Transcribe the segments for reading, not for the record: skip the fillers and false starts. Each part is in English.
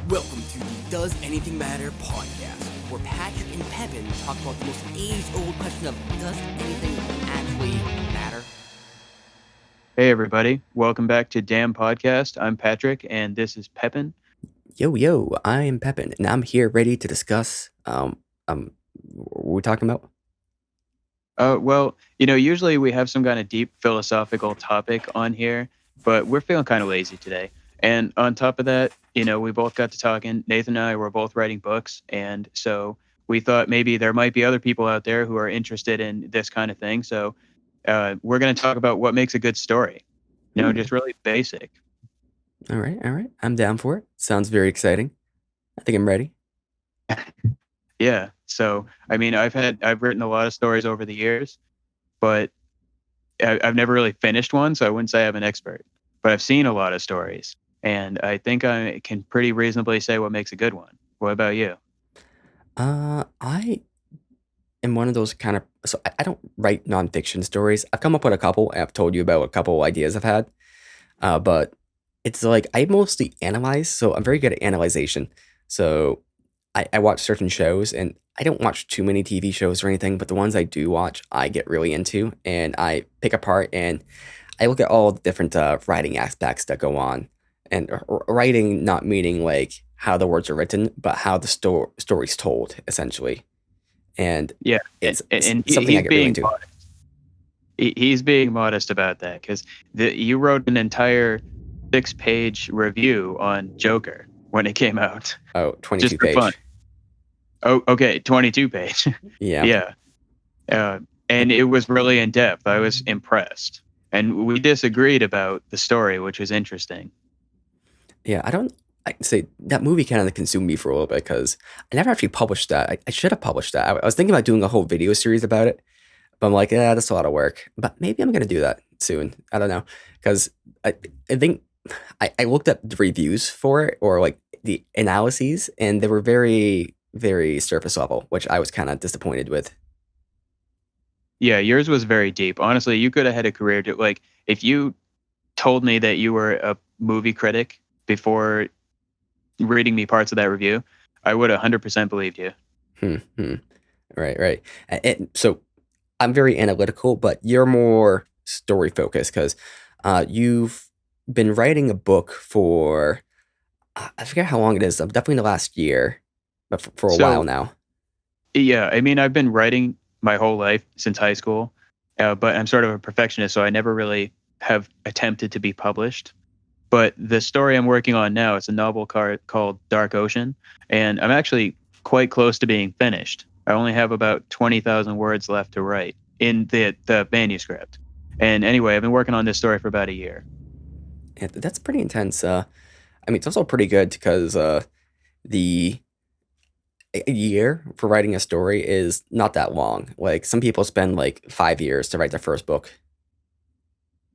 Welcome to the Does Anything Matter podcast, where Patrick and Pepin talk about the most age-old question of does anything actually matter? Hey everybody, welcome back to Damn Podcast. I'm Patrick and this is Pepin. Yo, I am Pepin, and I'm here ready to discuss. What are we talking about? Usually we have some kind of deep philosophical topic on here, but we're feeling kind of lazy today. And on top of that, we both got to talking. Nathan and I were both writing books, and so we thought maybe there might be other people out there who are interested in this kind of thing. So we're going to talk about what makes a good story. Just really basic. All right. I'm down for it. Sounds very exciting. I think I'm ready. Yeah. So, I've written a lot of stories over the years, but I've never really finished one. So I wouldn't say I'm an expert, but I've seen a lot of stories and I think I can pretty reasonably say what makes a good one. What about you? I am one of those kind of. So I don't write nonfiction stories. I've come up with a couple. And I've told you about a couple ideas I've had. But it's like I mostly analyze. So I'm very good at analyzation. So I watch certain shows and I don't watch too many TV shows or anything, but the ones I do watch, I get really into and I pick apart and I look at all the different writing aspects that go on. And writing not meaning like how the words are written, but how the story's told, essentially. And Yeah. it's And something I he's get really being into. modest. He's being modest about that because you wrote an entire 6-page review on Joker when it came out, Oh, just 22 for fun. page. Oh, okay. 22 page. Yeah. Yeah. And it was really in depth. I was impressed. And we disagreed about the story, which was interesting. Yeah, I say that movie kind of consumed me for a little bit because I never actually published that. I should have published that. I was thinking about doing a whole video series about it, but I'm like, yeah, that's a lot of work. But maybe I'm gonna do that soon. I don't know because I think I looked at the reviews for it or like the analyses, and they were very surface level, which I was kind of disappointed with. Yeah, yours was very deep. Honestly, you could have had a career like if you told me that you were a movie critic before reading me parts of that review, I would 100% believed you. Hmm, hmm. Right. So I'm very analytical, but you're more story focused because you've been writing a book for I forget how long it is. Definitely the last year, but for a while So, now. yeah, I've been writing my whole life since high school, but I'm sort of a perfectionist, so I never really have attempted to be published. But the story I'm working on now is a novel called Dark Ocean, and I'm actually quite close to being finished. I only have about 20,000 words left to write in the manuscript. And anyway, I've been working on this story for about a year. Yeah, that's pretty intense. It's also pretty good because the a year for writing a story is not that long. Like some people spend like 5 years to write their first book.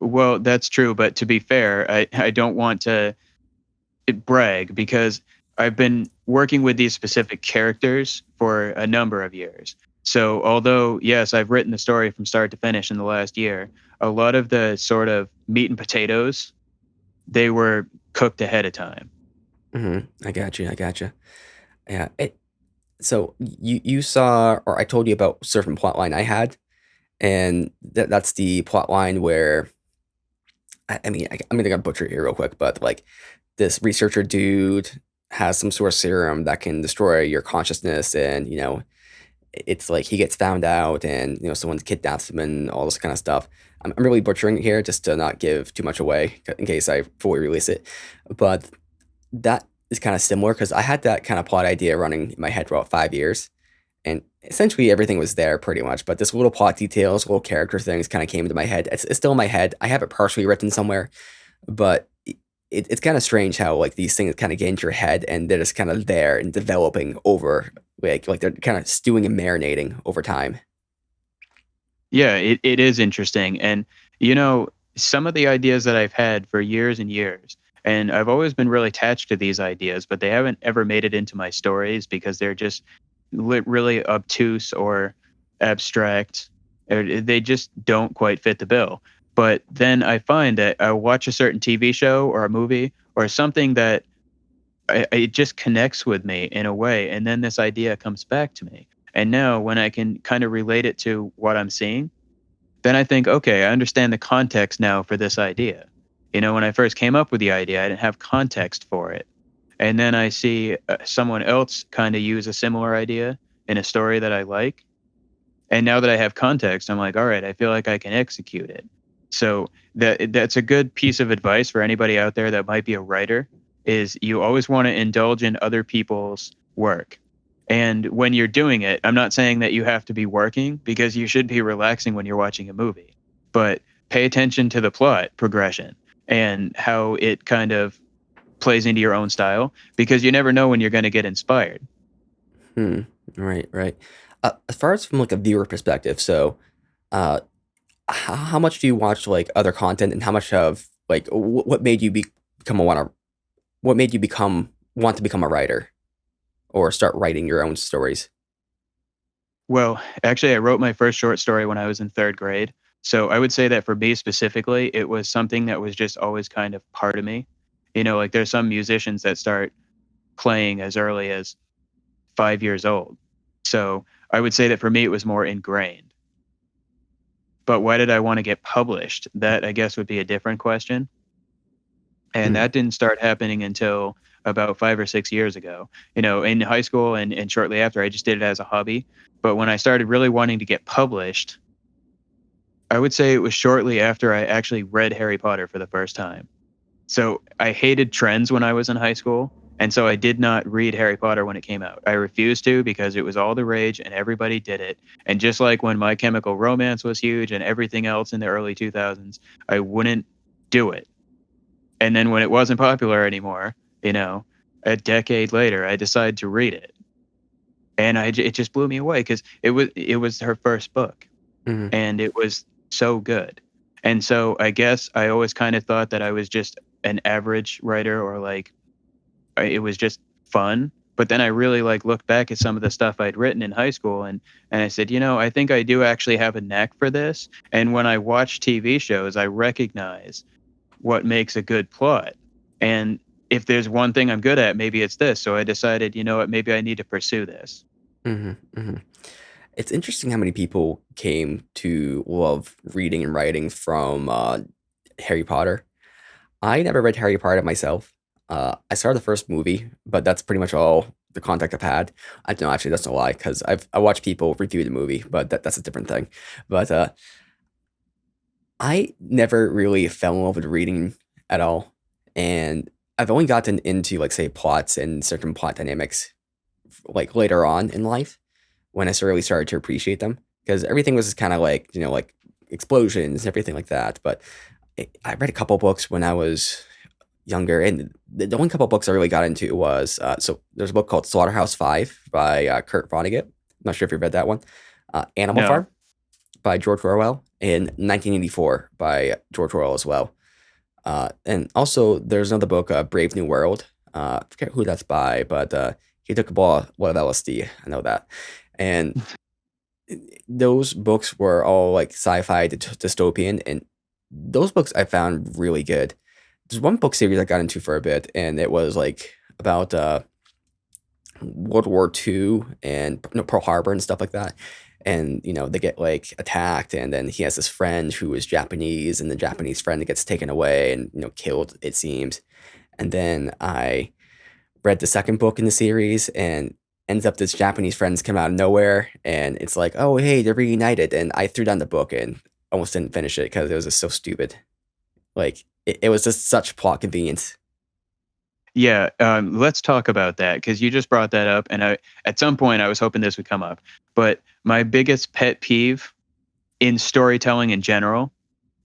Well, that's true, but to be fair, I don't want to brag because I've been working with these specific characters for a number of years. So, although, yes, I've written the story from start to finish in the last year, a lot of the sort of meat and potatoes, they were cooked ahead of time. I got you. Yeah. So you saw, or I told you about a certain plot line I had, and that's the plot line where I'm gonna butcher it here real quick, but like this researcher dude has some sort of serum that can destroy your consciousness, and it's like he gets found out, and someone kidnaps him and all this kind of stuff. I'm really butchering it here just to not give too much away in case I fully release it, but that is kind of similar because I had that kind of plot idea running in my head for about 5 years, and essentially everything was there pretty much. But this little plot details, little character things kind of came into my head. It's still in my head. I have it partially written somewhere, but it's kind of strange how like these things kind of get into your head and they're just kind of there and developing over like they're kind of stewing and marinating over time. Yeah, it is interesting. And, some of the ideas that I've had for years and years, and I've always been really attached to these ideas, but they haven't ever made it into my stories because they're just really obtuse or abstract. Or they just don't quite fit the bill. But then I find that I watch a certain TV show or a movie or something that it just connects with me in a way, and then this idea comes back to me. And now when I can kind of relate it to what I'm seeing, then I think, okay, I understand the context now for this idea. When I first came up with the idea, I didn't have context for it. And then I see someone else kind of use a similar idea in a story that I like. And now that I have context, I'm like, all right, I feel like I can execute it. So that's a good piece of advice for anybody out there that might be a writer, is you always want to indulge in other people's work. And when you're doing it, I'm not saying that you have to be working, because you should be relaxing when you're watching a movie, but pay attention to the plot progression and how it kind of plays into your own style, because you never know when you're going to get inspired. Hmm. Right, right. As far as from like a viewer perspective, so uh, how much do you watch like other content, and how much of like what made you become a what made you become want to become a writer or start writing your own stories? Well, actually, I wrote my first short story when I was in third grade. So I would say that for me specifically, it was something that was just always kind of part of me. Like there's some musicians that start playing as early as 5 years old. So I would say that for me, it was more ingrained. But why did I want to get published? That, I guess, would be a different question. And Hmm. that didn't start happening until about 5 or 6 years ago. In high school and shortly after, I just did it as a hobby. But when I started really wanting to get published, I would say it was shortly after I actually read Harry Potter for the first time. So I hated trends when I was in high school. And so I did not read Harry Potter when it came out. I refused to, because it was all the rage and everybody did it. And just like when My Chemical Romance was huge and everything else in the early 2000s, I wouldn't do it. And then when it wasn't popular anymore, a decade later, I decided to read it. And it just blew me away, because it was her first book, Hmm. and it was so good. And so I guess I always kind of thought that I was just an average writer, or like it was just fun. But then I really like looked back at some of the stuff I'd written in high school, and I said, I think I do actually have a knack for this. And when I watch TV shows, I recognize what makes a good plot. And if there's one thing I'm good at, maybe it's this. So I decided, what, maybe I need to pursue this. Hmm. Hmm. It's interesting how many people came to love reading and writing from Harry Potter. I never read Harry Potter myself. I saw the first movie, but that's pretty much all the contact I've had. I don't actually, that's a lie, because I watched people review the movie, but that's a different thing. But I never really fell in love with reading at all, and I've only gotten into like say plots and certain plot dynamics like later on in life when I really started to appreciate them, because everything was kind of like like explosions and everything like that. But I read a couple books when I was younger, and the only couple books I really got into was so there's a book called Slaughterhouse-Five by Kurt Vonnegut. Not sure if you read that one. Animal No. Farm by George Orwell, in 1984 by George Orwell as well. And also there's another book, Brave New World. I forget who that's by, but he took a lot of LSD. I know that. And those books were all like sci-fi dystopian, and those books I found really good. There's one book series I got into for a bit, and it was like about World War II and Pearl Harbor and stuff like that. And they get like attacked, and then he has this friend who is Japanese, and the Japanese friend gets taken away and killed, it seems. And then I read the second book in the series, and ends up this Japanese friends come out of nowhere, and it's like, oh hey, they're reunited, and I threw down the book and almost didn't finish it because it was just so stupid. Like it was just such plot convenience. Yeah, let's talk about that, because you just brought that up, and at some point I was hoping this would come up. But my biggest pet peeve in storytelling in general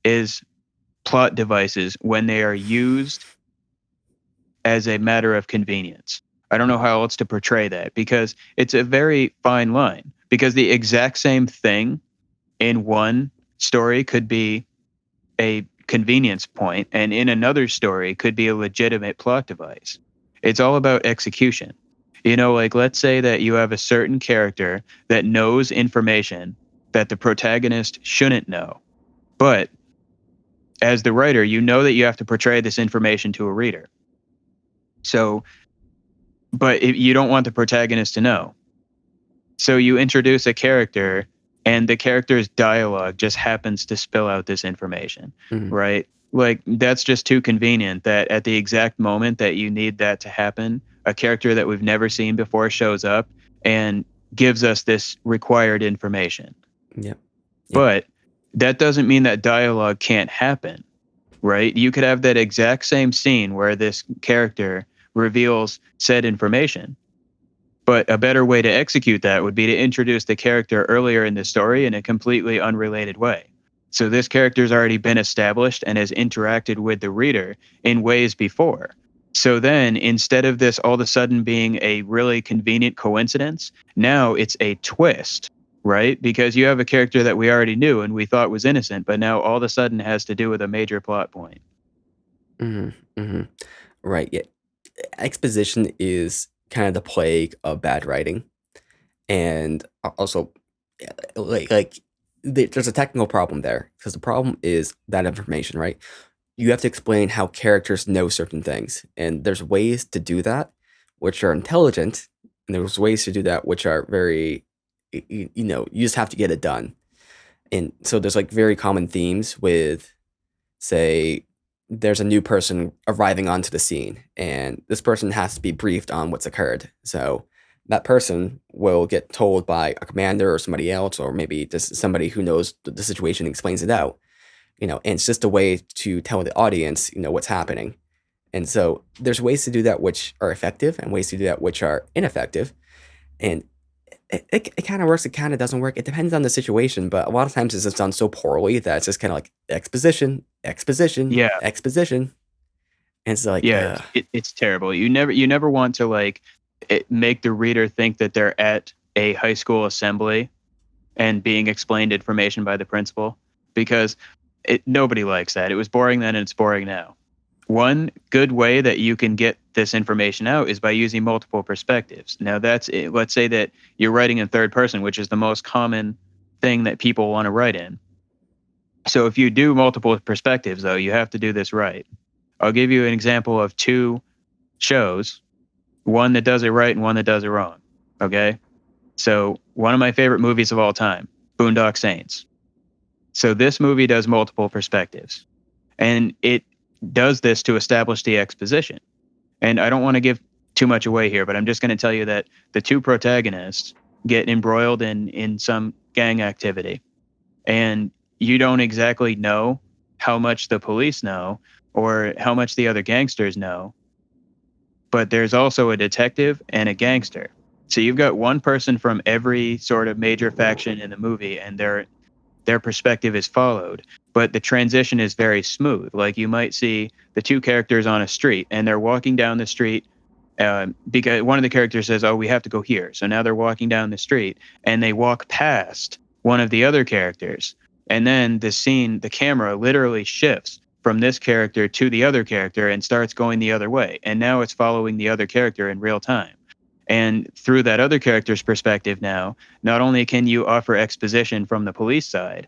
is plot devices when they are used as a matter of convenience. I don't know how else to portray that, because it's a very fine line. Because the exact same thing in one story could be a convenience point, and in another story could be a legitimate plot device. It's all about execution. Like let's say that you have a certain character that knows information that the protagonist shouldn't know. But as the writer, you know that you have to portray this information to a reader. So but you don't want the protagonist to know. So you introduce a character, and the character's dialogue just happens to spill out this information, Mhm. right? Like, that's just too convenient that at the exact moment that you need that to happen, a character that we've never seen before shows up and gives us this required information. Yep. Yep. But that doesn't mean that dialogue can't happen, right? You could have that exact same scene where this character reveals said information. But a better way to execute that would be to introduce the character earlier in the story in a completely unrelated way. So this character's already been established and has interacted with the reader in ways before. So then, instead of this all of a sudden being a really convenient coincidence, now it's a twist, right? Because you have a character that we already knew and we thought was innocent, but now all of a sudden has to do with a major plot point. Mhm. Mhm. Right. Yeah. Exposition is kind of the plague of bad writing, and also, yeah, there's a technical problem there because the problem is that information, right? You have to explain how characters know certain things, and there's ways to do that which are intelligent, and there's ways to do that which are very, you just have to get it done. And so there's like very common themes with, say, there's a new person arriving onto the scene, and this person has to be briefed on what's occurred. So that person will get told by a commander or somebody else, or maybe just somebody who knows the situation and explains it out. And it's just a way to tell the audience, what's happening. And so there's ways to do that which are effective and ways to do that which are ineffective. And it kind of works, it kind of doesn't work. It depends on the situation, but a lot of times it's just done so poorly that it's just kind of like exposition, exposition, Yeah, exposition. And it's like, yeah, it's terrible. You never want to make the reader think that they're at a high school assembly and being explained information by the principal, because nobody likes that. It was boring then and it's boring now. One good way that you can get this information out is by using multiple perspectives. Now, that's it. Let's say that you're writing in third person, which is the most common thing that people want to write in. So if you do multiple perspectives, though, you have to do this right. I'll give you an example of two shows, one that does it right and one that does it wrong. Okay? So one of my favorite movies of all time, Boondock Saints. So this movie does multiple perspectives, and it does this to establish the exposition. And I don't want to give too much away here, but I'm just going to tell you that the two protagonists get embroiled in some gang activity, and you don't exactly know how much the police know or how much the other gangsters know, but there's also a detective and a gangster. So you've got one person from every sort of major faction in the movie, and their perspective is followed, but the transition is very smooth. Like, you might see the two characters on a street and they're walking down the street, because one of the characters says, oh, we have to go here. So now they're walking down the street and they walk past one of the other characters. And then the camera literally shifts from this character to the other character and starts going the other way. And now it's following the other character in real time. And through that other character's perspective now, not only can you offer exposition from the police side,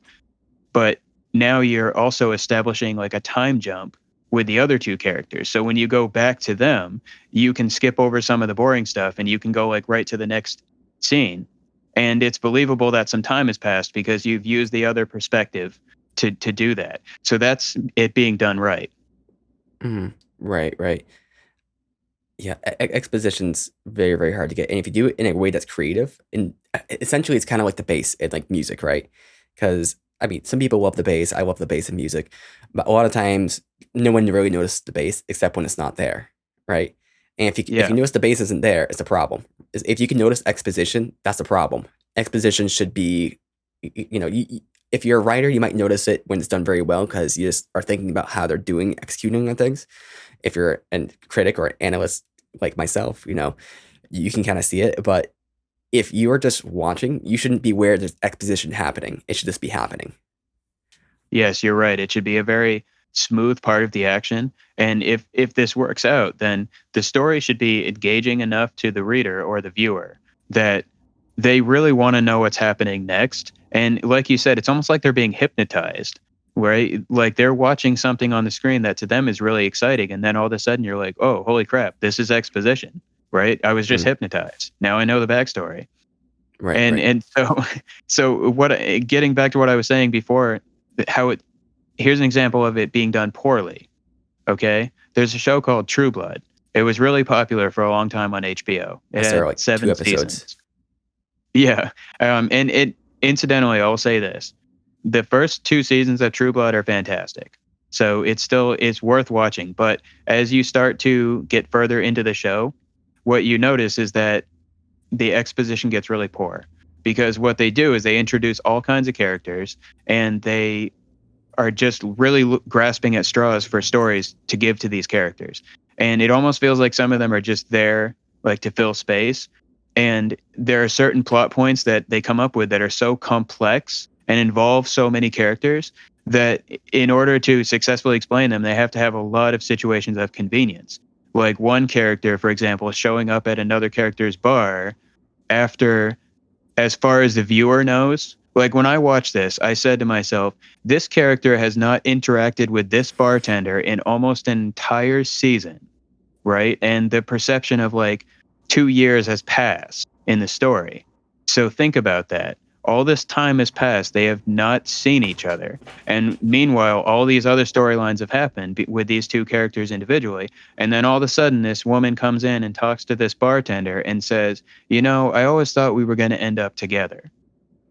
but now you're also establishing like a time jump with the other two characters. So when you go back to them, you can skip over some of the boring stuff and you can go like right to the next scene. And it's believable that some time has passed because you've used the other perspective to do that. So that's it being done right. Right, right. Yeah, exposition's very, very hard to get, and if you do it in a way that's creative, and essentially it's kind of like the bass in like music, right? Because I mean, some people love the bass. I love the bass in music, but a lot of times no one really notices the bass except when it's not there, right? And if you Yeah. notice the bass isn't there, it's a problem. If you can notice exposition, that's a problem. Exposition should be, if you're a writer, you might notice it when it's done very well because you just are thinking about how they're executing on things. If you're a critic or an analyst like myself, you can kind of see it. But if you are just watching, you shouldn't be where there's exposition happening. It should just be happening. Yes, you're right. It should be a very smooth part of the action. And if this works out, then the story should be engaging enough to the reader or the viewer that they really want to know what's happening next. And like you said, it's almost like they're being hypnotized, right? Like they're watching something on the screen that to them is really exciting. And then all of a sudden you're like, oh, holy crap, this is exposition. right? I was just Mm. hypnotized. Now I know the backstory. Right. And Right. and so what? Getting back to what I was saying before, here's an example of it being done poorly. Okay, there's a show called True Blood. It was really popular for a long time on HBO. I It saw had like 2 7 episodes. seasons. Yeah, and it incidentally, I'll say this: the first 2 seasons of True Blood are fantastic. So it's worth watching. But as you start to get further into the show, what you notice is that the exposition gets really poor, because what they do is they introduce all kinds of characters, and they are just really grasping at straws for stories to give to these characters. And it almost feels like some of them are just there like to fill space. And there are certain plot points that they come up with that are so complex and involve so many characters that in order to successfully explain them, they have to have a lot of situations of convenience. Like one character, for example, showing up at another character's bar after, as far as the viewer knows, like when I watched this, I said to myself, this character has not interacted with this bartender in almost an entire season, right? And the perception of like 2 years has passed in the story. So think about that. All this time has passed. They have not seen each other. And meanwhile, all these other storylines have happened with these two characters individually. And then all of a sudden, this woman comes in and talks to this bartender and says, you know, I always thought we were going to end up together.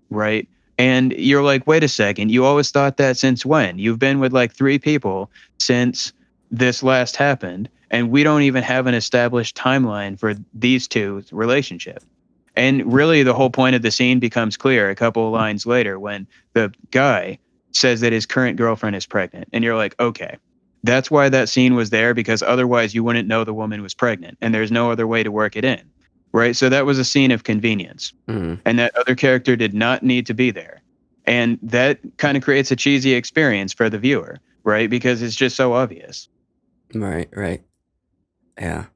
Right. And you're like, wait a second. You always thought that since when? You've been with like 3 people since this last happened. And we don't even have an established timeline for these two's relationship. And really, the whole point of the scene becomes clear a couple of lines later when the guy says that his current girlfriend is pregnant. And you're like, okay, that's why that scene was there, because otherwise you wouldn't know the woman was pregnant. And there's no other way to work it in. Right. So that was a scene of convenience. Mm. And that other character did not need to be there. And that kind of creates a cheesy experience for the viewer. Right. Because it's just so obvious. Right. Right. Yeah.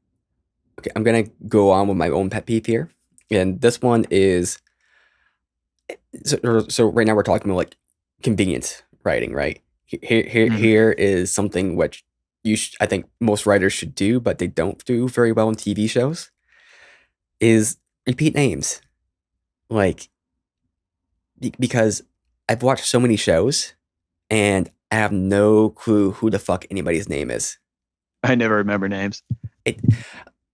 Okay. I'm going to go on with my own pet peeve here. And this one is so right now we're talking about like convenience writing, right? Here is something which I think most writers should do, but they don't do very well in TV shows, is repeat names. Like, because I've watched so many shows and I have no clue who the fuck anybody's name is. I never remember names.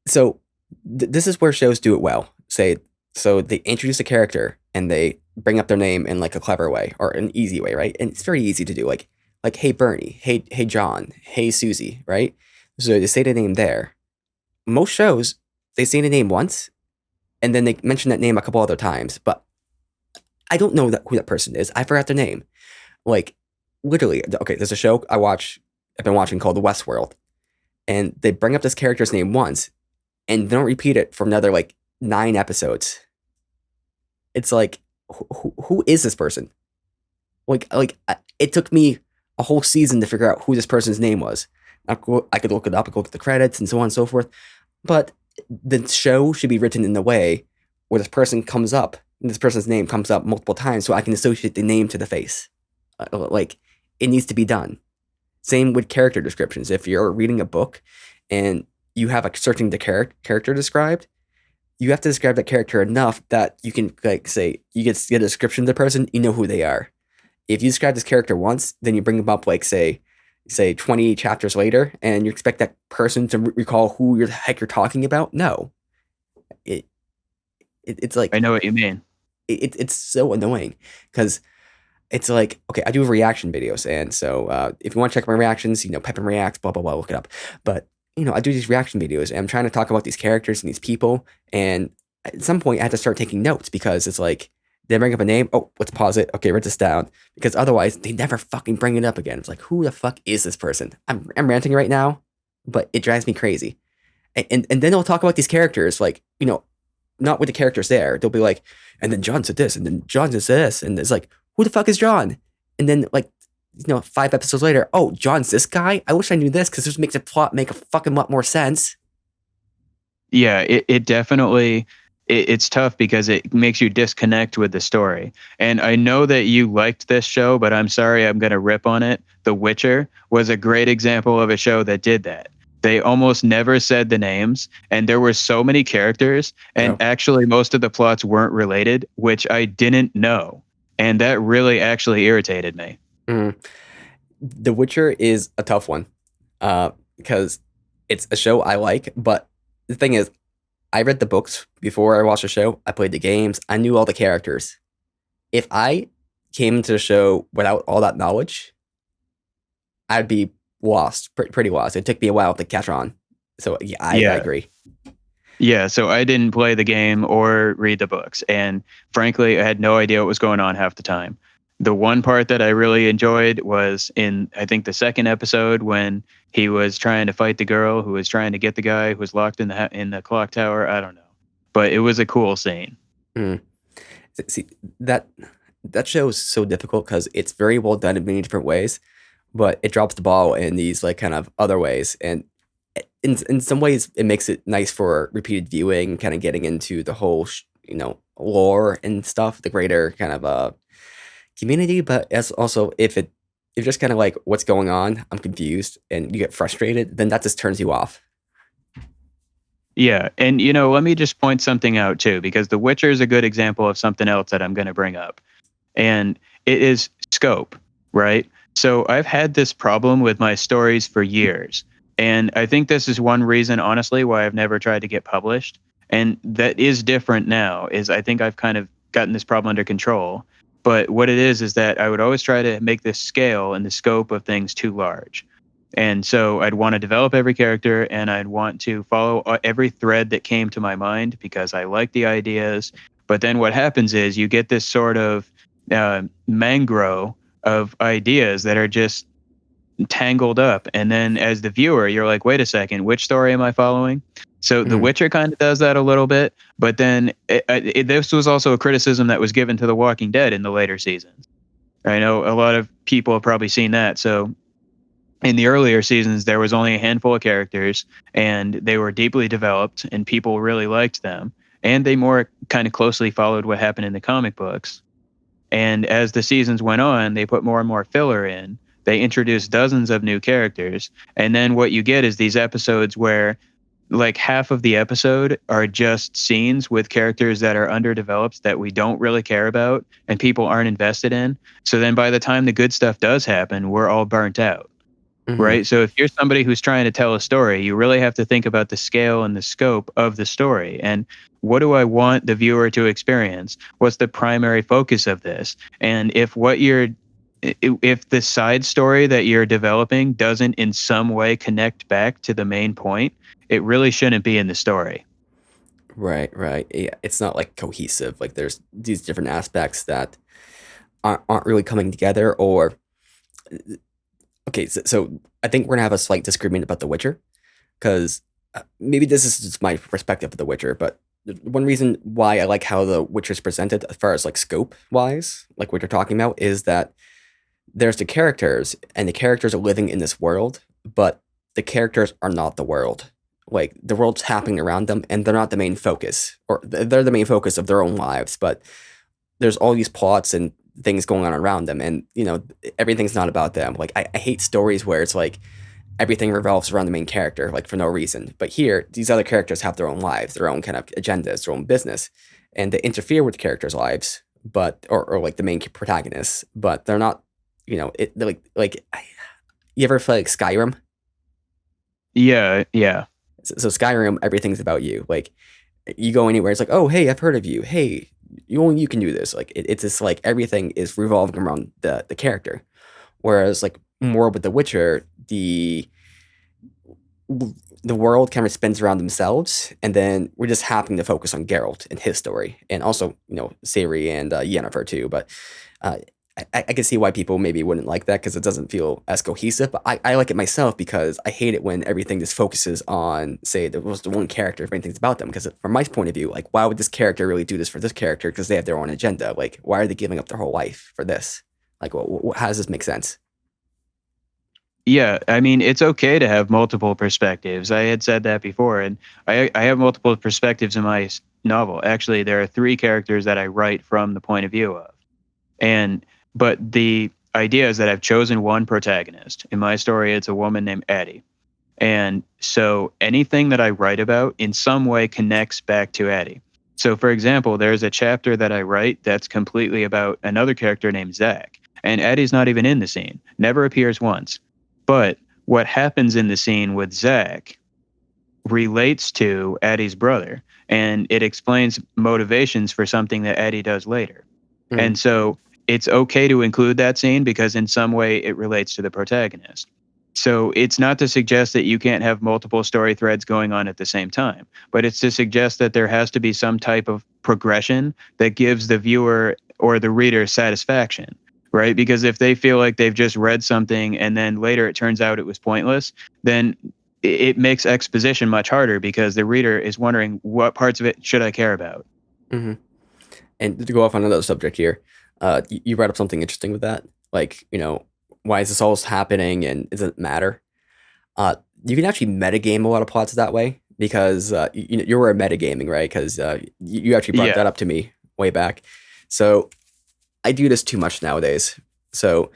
So this is where shows do it well. So they introduce a character and they bring up their name in like a clever way or an easy way, right? And it's very easy to do. Like hey Bernie, hey John, hey Susie, right? So they say the name there. Most shows they say the name once, and then they mention that name a couple other times, but I don't know who that person is. I forgot their name. Like literally, okay. There's a show I've been watching called The Westworld, and they bring up this character's name once, and they don't repeat it for another like 9 episodes. It's like, who is this person? Like it took me a whole season to figure out who this person's name was. I could look it up, I could look at the credits and so on and so forth. But the show should be written in a way where this person's name comes up multiple times, so I can associate the name to the face. Like, it needs to be done. Same with character descriptions. If you're reading a book and you have a certain character described, you have to describe that character enough that you can like say you get a description of the person, you know who they are. If you describe this character once, then you bring them up like say 20 chapters later, and you expect that person to recall who the heck you're talking about. No, it's like, I know what you mean. It's so annoying because it's like, okay, I do reaction videos, and so if you want to check my reactions, Pepin Reacts, blah blah blah, look it up. But I do these reaction videos, and I'm trying to talk about these characters and these people, and at some point I had to start taking notes because it's like they bring up a name. Oh, let's pause it. Okay, write this down, because otherwise they never fucking bring it up again. It's like, who the fuck is this person? I'm ranting right now, but it drives me crazy. And then they'll talk about these characters like not with the characters there. They'll be like, and then John said this, and then John says this, and it's like, who the fuck is John? And then like 5 episodes later, oh, John's this guy? I wish I knew this, because this makes the plot make a fucking lot more sense. Yeah, it definitely, it's tough because it makes you disconnect with the story. And I know that you liked this show, but I'm sorry, I'm going to rip on it. The Witcher was a great example of a show that did that. They almost never said the names, and there were so many characters, and No. actually most of the plots weren't related, which I didn't know. And that really actually irritated me. Mm. The Witcher is a tough one because it's a show I like, but the thing is, I read the books before I watched the show. I played the games. I knew all the characters. If I came to the show without all that knowledge, I'd be lost, pretty lost. It took me a while to catch on. So yeah, I Yeah. agree. Yeah, so I didn't play the game or read the books, and frankly, I had no idea what was going on half the time. The one part that I really enjoyed was in, I think, the second episode when he was trying to fight the girl who was trying to get the guy who was locked in the clock tower. I don't know, but it was a cool scene. Mm. See that show is so difficult because it's very well done in many different ways, but it drops the ball in these like kind of other ways, and in some ways it makes it nice for repeated viewing, kind of getting into the whole lore and stuff, the greater kind of community. But as also if just kind of like what's going on, I'm confused, and you get frustrated, then that just turns you off. Yeah, and let me just point something out too, because The Witcher is a good example of something else that I'm going to bring up, and it is scope, right? So I've had this problem with my stories for years, and I think this is one reason, honestly, why I've never tried to get published. And that is different now, is I think I've kind of gotten this problem under control. But what it is that I would always try to make the scale and the scope of things too large. And so I'd want to develop every character, and I'd want to follow every thread that came to my mind because I like the ideas. But then what happens is you get this sort of mangro of ideas that are just tangled up. And then as the viewer, you're like, wait a second, which story am I following? So The Witcher kind of does that a little bit. But then this was also a criticism that was given to The Walking Dead in the later seasons. I know a lot of people have probably seen that. So in the earlier seasons, there was only a handful of characters, and they were deeply developed, and people really liked them. And they more kind of closely followed what happened in the comic books. And as the seasons went on, they put more and more filler in. They introduced dozens of new characters. And then what you get is these episodes where like half of the episode are just scenes with characters that are underdeveloped that we don't really care about and people aren't invested in. So then by the time the good stuff does happen, we're all burnt out. Mhm. Right. So if you're somebody who's trying to tell a story, you really have to think about the scale and the scope of the story. And what do I want the viewer to experience? What's the primary focus of this? And if the side story that you're developing doesn't in some way connect back to the main point, it really shouldn't be in the story. Right. Yeah, it's not like cohesive. Like there's these different aspects that aren't really coming together. Or okay, so I think we're gonna have a slight disagreement about The Witcher, because maybe this is just my perspective of The Witcher, but one reason why I like how The Witcher is presented, as far as like scope wise, like what you're talking about, is that there's the characters, and the characters are living in this world, but the characters are not the world. Like the world's happening around them, and they're not the main focus, or they're the main focus of their own lives. But there's all these plots and things going on around them, and everything's not about them. Like I hate stories where it's like everything revolves around the main character, like for no reason. But here, these other characters have their own lives, their own kind of agendas, their own business, and they interfere with the characters' lives, but or like the main protagonists, but they're not. They're like you ever play like Skyrim? Yeah. So Skyrim, everything's about you. Like you go anywhere, it's like, oh hey, I've heard of you. Hey, you can do this. Like it's just like everything is revolving around the character. Whereas like more with The Witcher, the world kind of spins around themselves, and then we're just happening to focus on Geralt and his story, and also Ciri and Yennefer too. But I can see why people maybe wouldn't like that, because it doesn't feel as cohesive. But I like it myself, because I hate it when everything just focuses on, say, there was the one character, if anything's about them. Because from my point of view, like, why would this character really do this for this character? Because they have their own agenda. Like, why are they giving up their whole life for this? Like, how does this make sense? Yeah, I mean, it's okay to have multiple perspectives. I had said that before, and I have multiple perspectives in my novel. Actually, there are 3 characters that I write from the point of view of. But the idea is that I've chosen one protagonist. In my story, it's a woman named Addie. And so anything that I write about in some way connects back to Addie. So, for example, there's a chapter that I write that's completely about another character named Zach. And Addie's not even in the scene, never appears once. But what happens in the scene with Zach relates to Addie's brother, and it explains motivations for something that Addie does later. Mhm. And so it's okay to include that scene because in some way it relates to the protagonist. So it's not to suggest that you can't have multiple story threads going on at the same time, but it's to suggest that there has to be some type of progression that gives the viewer or the reader satisfaction, right? Because if they feel like they've just read something and then later it turns out it was pointless, then it makes exposition much harder because the reader is wondering what parts of it should I care about. Mm-hmm. And to go off on another subject here, you brought up something interesting with that. Like, why is this all happening and does it matter? You can actually metagame a lot of plots that way because you were metagaming, right? Because you actually brought Yeah. that up to me way back. So I do this too much nowadays. So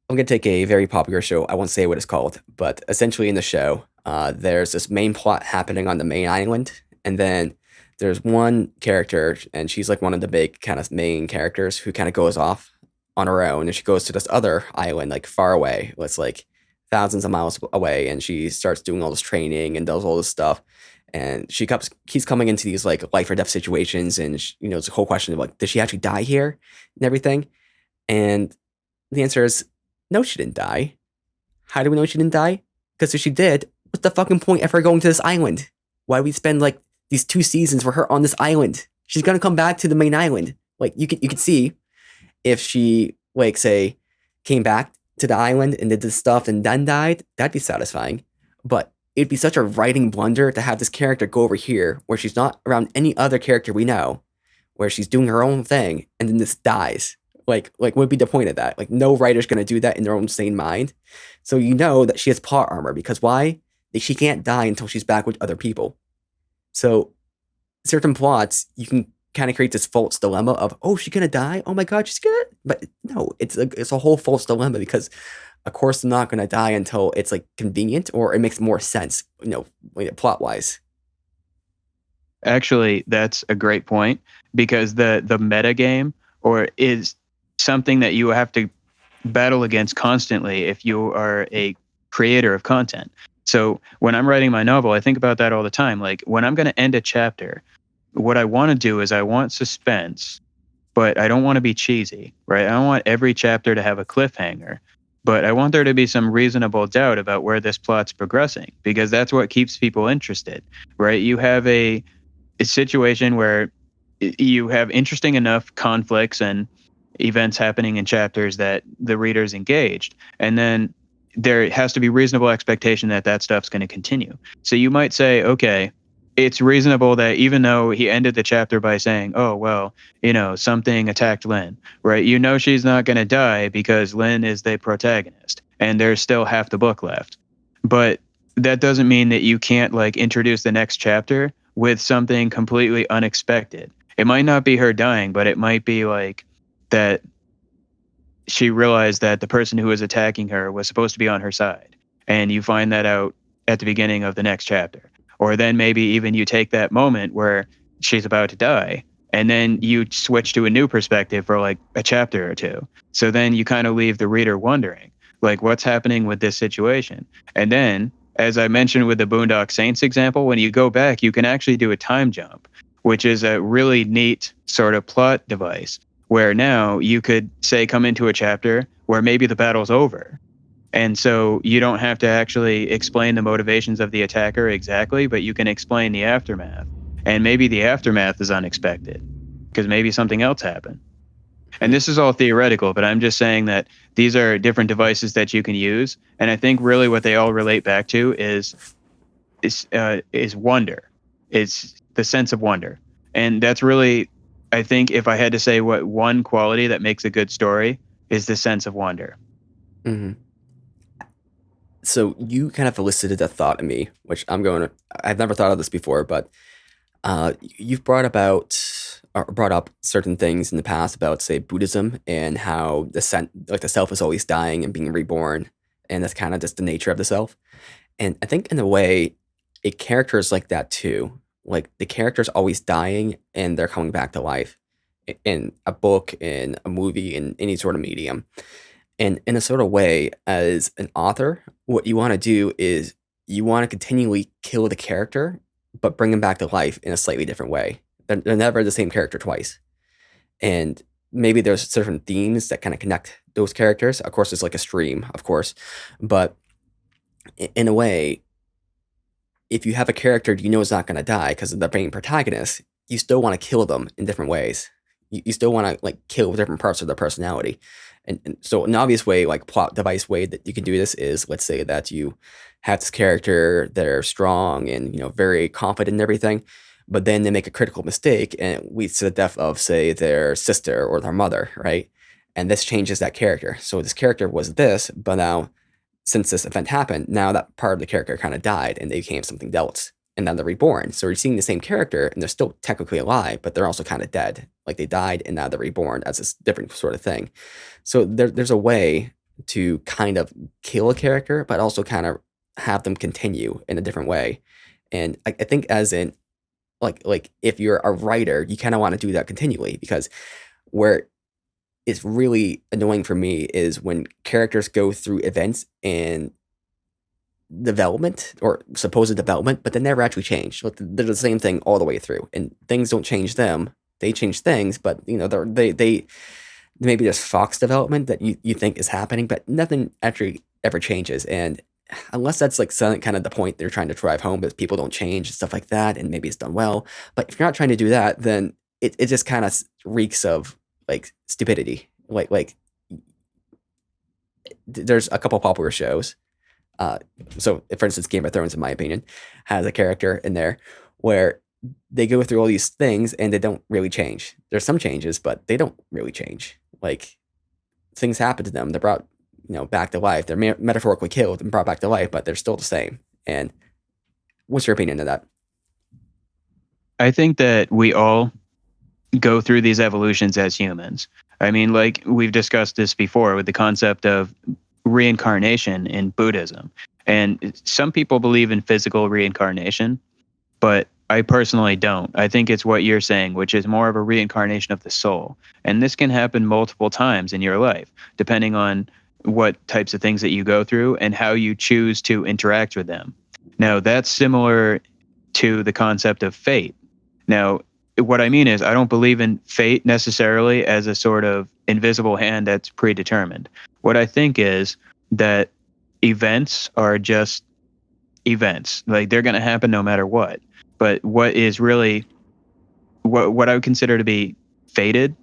I'm going to take a very popular show. I won't say what it's called, but essentially in the show, there's this main plot happening on the main island. And then there's one character, and she's like one of the big kind of main characters who kind of goes off on her own. And she goes to this other island, like far away. It's like thousands of miles away. And she starts doing all this training and does all this stuff. And she keeps coming into these like life or death situations. And, it's a whole question of like, did she actually die here and everything? And the answer is, no, she didn't die. How do we know she didn't die? Because if she did, what's the fucking point of her going to this island? Why do we spend like these 2 seasons for her on this island? She's gonna come back to the main island. Like you could see if she like say came back to the island and did this stuff and then died, that'd be satisfying. But it'd be such a writing blunder to have this character go over here where she's not around any other character we know, where she's doing her own thing, and then this dies. Like what would be the point of that? Like no writer's gonna do that in their own sane mind. So you know that she has plot armor because why? She can't die until she's back with other people. So certain plots you can kind of create this false dilemma of, oh, she's gonna die. Oh my god, she's gonna. But no, it's a whole false dilemma because of course they're not gonna die until it's like convenient or it makes more sense, plot wise. Actually, that's a great point because the meta game is something that you have to battle against constantly if you are a creator of content. So when I'm writing my novel, I think about that all the time. Like when I'm going to end a chapter, what I want to do is I want suspense, but I don't want to be cheesy, right? I don't want every chapter to have a cliffhanger, but I want there to be some reasonable doubt about where this plot's progressing because that's what keeps people interested, right? You have a situation where you have interesting enough conflicts and events happening in chapters that the reader's engaged. And then there has to be reasonable expectation that that stuff's going to continue. So you might say, okay, it's reasonable that even though he ended the chapter by saying, oh, well, something attacked Lynn, right? She's not going to die because Lynn is the protagonist and there's still half the book left. But that doesn't mean that you can't like introduce the next chapter with something completely unexpected. It might not be her dying, but it might be like that she realized that the person who was attacking her was supposed to be on her side. And you find that out at the beginning of the next chapter. Or then maybe even you take that moment where she's about to die and then you switch to a new perspective for like a chapter or two. So then you kind of leave the reader wondering, like, what's happening with this situation? And then, as I mentioned with the Boondock Saints example, when you go back, you can actually do a time jump, which is a really neat sort of plot device where now you could say come into a chapter where maybe the battle's over. And so you don't have to actually explain the motivations of the attacker exactly, but you can explain the aftermath. And maybe the aftermath is unexpected because maybe something else happened. And this is all theoretical, but I'm just saying that these are different devices that you can use. And I think really what they all relate back to is wonder. It's the sense of wonder. And that's really, I think if I had to say what one quality that makes a good story is the sense of wonder. Mm-hmm. So you kind of elicited a thought in me, which I've never thought of this before, but you've brought up certain things in the past about, say, Buddhism and how the self is always dying and being reborn, and that's kind of just the nature of the self. And I think in a way, a character is like that too. Like the character's always dying and they're coming back to life in a book, in a movie, in any sort of medium. And in a sort of way, as an author, what you want to do is you want to continually kill the character, but bring them back to life in a slightly different way. They're never the same character twice. And maybe there's certain themes that kind of connect those characters. Of course, it's like a stream, of course. But in a way, if you have a character you know is not going to die because of the main protagonist, you still want to kill them in different ways. You still want to like kill different parts of their personality. And so an obvious way, like plot device way that you can do this is, let's say that you have this character, they're strong and very confident in everything, but then they make a critical mistake and it leads to the death of, say, their sister or their mother, right? And this changes that character. So this character was this, but now since this event happened, now that part of the character kind of died and they became something else. And then they're reborn. So you're seeing the same character and they're still technically alive, but they're also kind of dead. Like they died and now they're reborn as this different sort of thing. So there's a way to kind of kill a character, but also kind of have them continue in a different way. And I think as in like if you're a writer, you kind of want to do that continually, because where it's really annoying for me is when characters go through events and development or supposed development, but they never actually change. Like they're the same thing all the way through, and things don't change them. They change things, but they maybe there's Fox development that you think is happening, but nothing actually ever changes. And unless that's like kind of the point they're trying to drive home, that people don't change and stuff like that, and maybe it's done well. But if you're not trying to do that, then it just kind of reeks of like stupidity. Like there's a couple popular shows. So, for instance, Game of Thrones, in my opinion, has a character in there where they go through all these things and they don't really change. There's some changes, but they don't really change. Like things happen to them. They're brought, back to life. They're metaphorically killed and brought back to life, but they're still the same. And what's your opinion of that? I think that we all go through these evolutions as humans. I mean, like we've discussed this before with the concept of reincarnation in Buddhism. And some people believe in physical reincarnation, but I personally don't. I think it's what you're saying, which is more of a reincarnation of the soul. And this can happen multiple times in your life, depending on what types of things that you go through and how you choose to interact with them. Now, that's similar to the concept of fate. Now, what I mean is I don't believe in fate necessarily as a sort of invisible hand that's predetermined. What I think is that events are just events. Like they're going to happen no matter what. But what is really what I would consider to be fated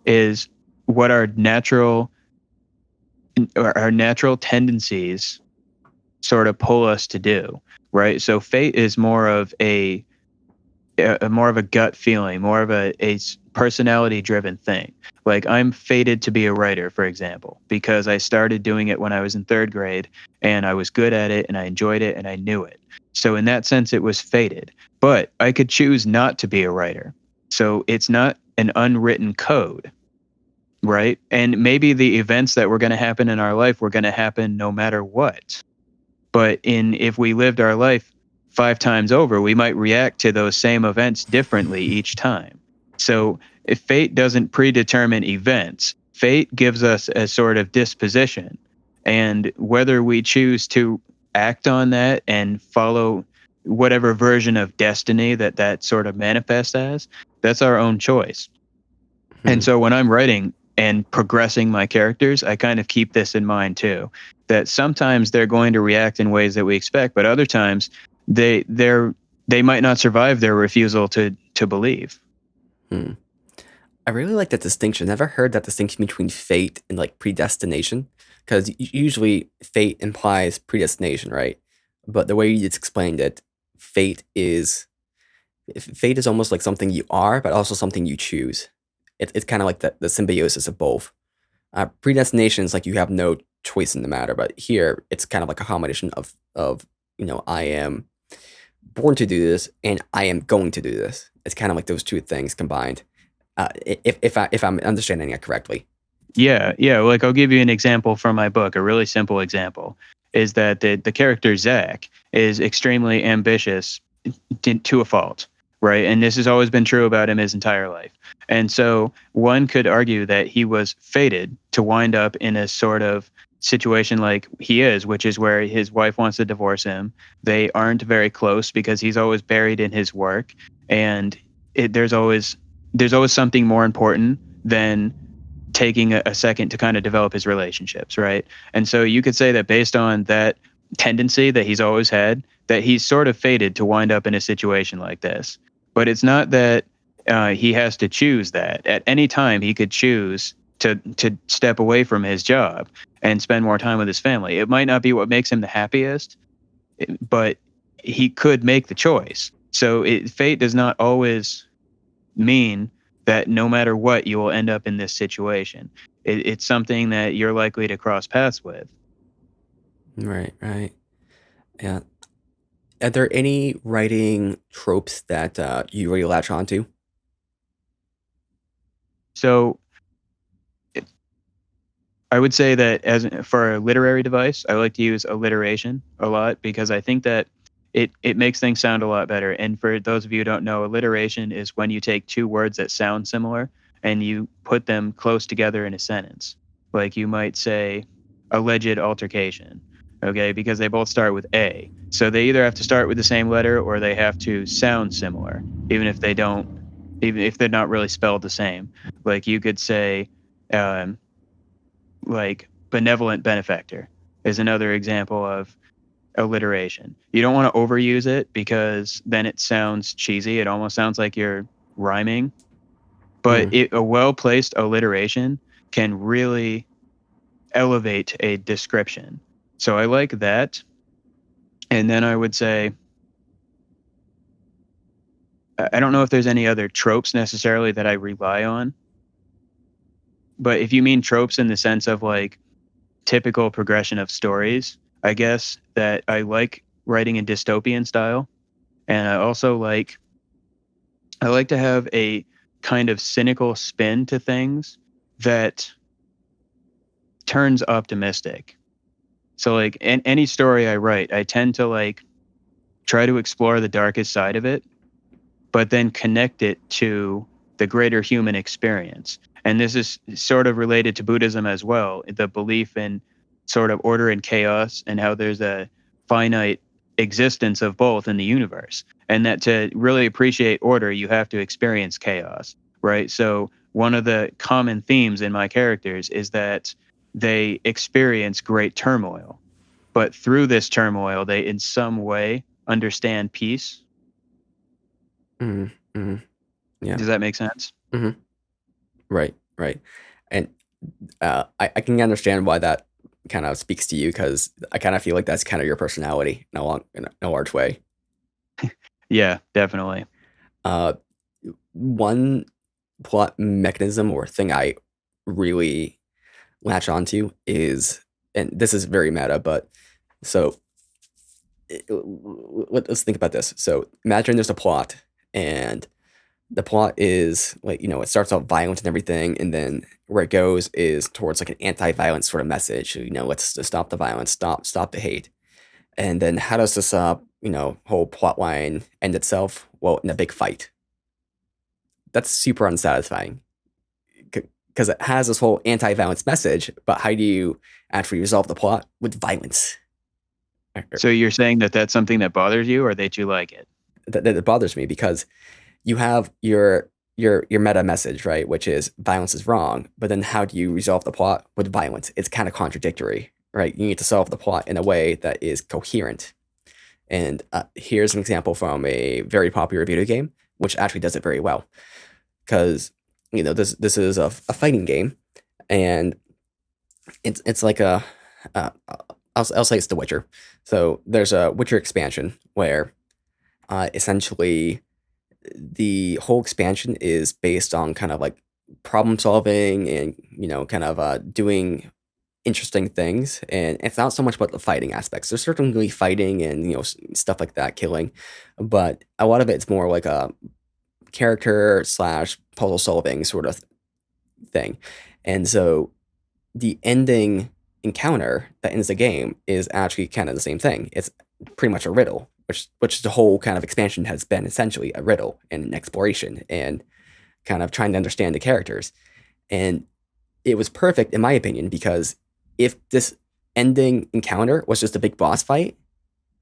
is what our natural tendencies sort of pull us to do, right? So fate is more of a gut feeling, more of a personality driven thing. Like I'm fated to be a writer, for example, because I started doing it when I was in 3rd grade and I was good at it and I enjoyed it and I knew it. So in that sense, it was fated, but I could choose not to be a writer. So it's not an unwritten code, right? And maybe the events that were going to happen in our life were going to happen no matter what. But if we lived our life 5 times over, we might react to those same events differently each time. So if fate doesn't predetermine events, fate gives us a sort of disposition. And whether we choose to act on that and follow whatever version of destiny that sort of manifests as, that's our own choice. And so when I'm writing and progressing my characters, I kind of keep this in mind too, that sometimes they're going to react in ways that we expect, but other times they might not survive their refusal to believe. I really like that distinction. Never heard that distinction between fate and like predestination, because usually fate implies predestination, right? But the way you just explained it, fate is almost like something you are, but also something you choose. It's kind of like the symbiosis of both. Predestination is like you have no choice in the matter, but here it's kind of like a combination of I am born to do this and I am going to do this. It's kind of like those two things combined. If I'm understanding it correctly. Yeah. Like I'll give you an example from my book, a really simple example. is that the character Zach is extremely ambitious to a fault, right? And this has always been true about him his entire life. And so one could argue that he was fated to wind up in a sort of situation like he is, which is where his wife wants to divorce him. They aren't very close because he's always buried in his work, and there's always something more important than taking a second to kind of develop his relationships, right? And so you could say that based on that tendency that he's always had, that he's sort of fated to wind up in a situation like this. But it's not that he has to choose that. At any time, he could choose to step away from his job and spend more time with his family. It might not be what makes him the happiest, but he could make the choice. So fate does not always mean that no matter what, you will end up in this situation. It's something that you're likely to cross paths with. Right, right. Yeah. Are there any writing tropes that you really latch onto? So I would say that for a literary device, I like to use alliteration a lot because I think that it makes things sound a lot better. And for those of you who don't know, alliteration is when you take two words that sound similar and you put them close together in a sentence. Like you might say alleged altercation, okay, because they both start with A. So they either have to start with the same letter or they have to sound similar, even if they're not really spelled the same. Like you could say, like benevolent benefactor is another example of alliteration. You don't want to overuse it because then it sounds cheesy. It almost sounds like you're rhyming. But a well-placed alliteration can really elevate a description. So I like that. And then I would say, I don't know if there's any other tropes necessarily that I rely on. But if you mean tropes in the sense of like typical progression of stories, I guess that I like writing in dystopian style. And I also like to have a kind of cynical spin to things that turns optimistic. So like in any story I write, I tend to like try to explore the darkest side of it, but then connect it to the greater human experience. And this is sort of related to Buddhism as well, the belief in sort of order and chaos and how there's a finite existence of both in the universe. And that to really appreciate order, you have to experience chaos, right? So one of the common themes in my characters is that they experience great turmoil, but through this turmoil, they in some way understand peace. Yeah. Does that make sense? Right, right. And I can understand why that kind of speaks to you because I kind of feel like that's kind of your personality in a large way. Yeah, definitely. One plot mechanism or thing I really latch onto is, and this is very meta, but so let's think about this. So imagine there's a plot, and the plot is like, it starts out violent and everything, and then where it goes is towards like an anti-violence sort of message. Let's just stop the violence, stop the hate. And then how does this whole plot line end itself? Well, in a big fight. That's super unsatisfying because it has this whole anti-violence message, but how do you actually resolve the plot with violence? So you're saying that that's something that bothers you, or that you like it? That bothers me because you have your meta message, right, which is violence is wrong, but then how do you resolve the plot with violence? It's kind of contradictory, right? You need to solve the plot in a way that is coherent. And here's an example from a very popular video game, which actually does it very well. Because this is a fighting game, and it's like I'll say it's The Witcher. So there's a Witcher expansion where essentially the whole expansion is based on kind of like problem solving and kind of doing interesting things, and it's not so much about the fighting aspects. There's certainly fighting and stuff like that, killing, but a lot of it's more like a character / puzzle solving sort of thing. And so the ending encounter that ends the game is actually kind of the same thing. It's pretty much a riddle, which the whole kind of expansion has been essentially a riddle and an exploration and kind of trying to understand the characters. And it was perfect in my opinion, because if this ending encounter was just a big boss fight,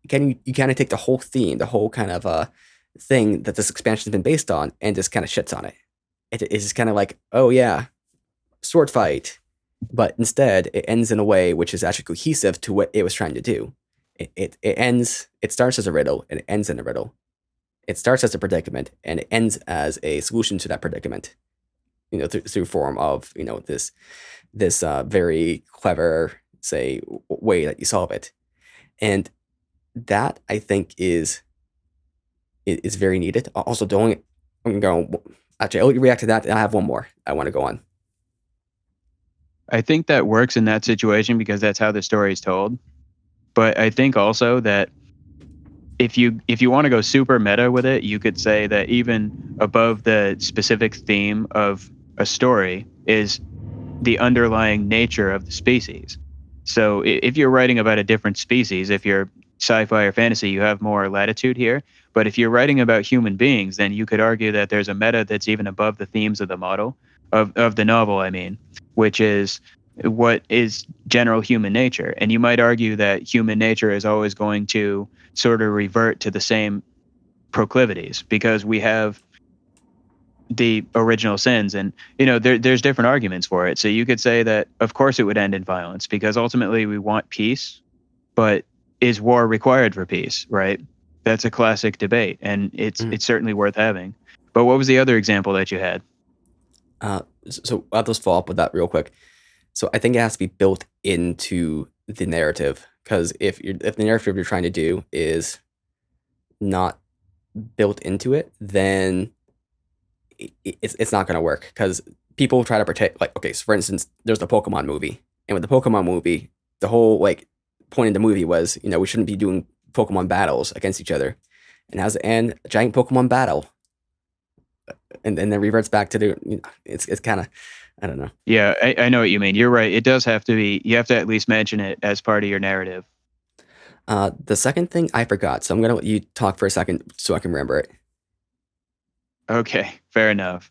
you kind of take the whole theme, the whole kind of thing that this expansion has been based on, and just kind of shits on it. It's just kind of like, oh yeah, sword fight, but instead it ends in a way which is actually cohesive to what it was trying to do. It starts as a riddle and it ends in a riddle. It starts as a predicament and it ends as a solution to that predicament. Through form of this very clever, say, way that you solve it, and that I think is very needed. Also, I'm going. Actually, I'll react to that. I have one more I want to go on. I think that works in that situation because that's how the story is told. But I think also that if you want to go super meta with it, you could say that even above the specific theme of a story is the underlying nature of the species. So if you're writing about a different species, if you're sci-fi or fantasy, you have more latitude here. But if you're writing about human beings, then you could argue that there's a meta that's even above the themes of the model of the novel, I mean, which is what is general human nature. And you might argue that human nature is always going to sort of revert to the same proclivities because we have the original sins, and there's different arguments for it. So you could say that of course it would end in violence because ultimately we want peace, but is war required for peace, right? That's a classic debate, and it's certainly worth having. But what was the other example that you had? So I'll just follow up with that real quick. So I think it has to be built into the narrative, because if the narrative you're trying to do is not built into it, then it's not going to work, because people try to protect, like, okay, so for instance, there's the Pokemon movie, and with the Pokemon movie, the whole point of the movie was, we shouldn't be doing Pokemon battles against each other, and how's it end? A giant Pokemon battle, and then reverts back to it's kind of, I don't know. Yeah, I know what you mean. You're right. It does have to be. You have to at least mention it as part of your narrative. The second thing I forgot, so I'm gonna let you talk for a second so I can remember it. Okay, fair enough.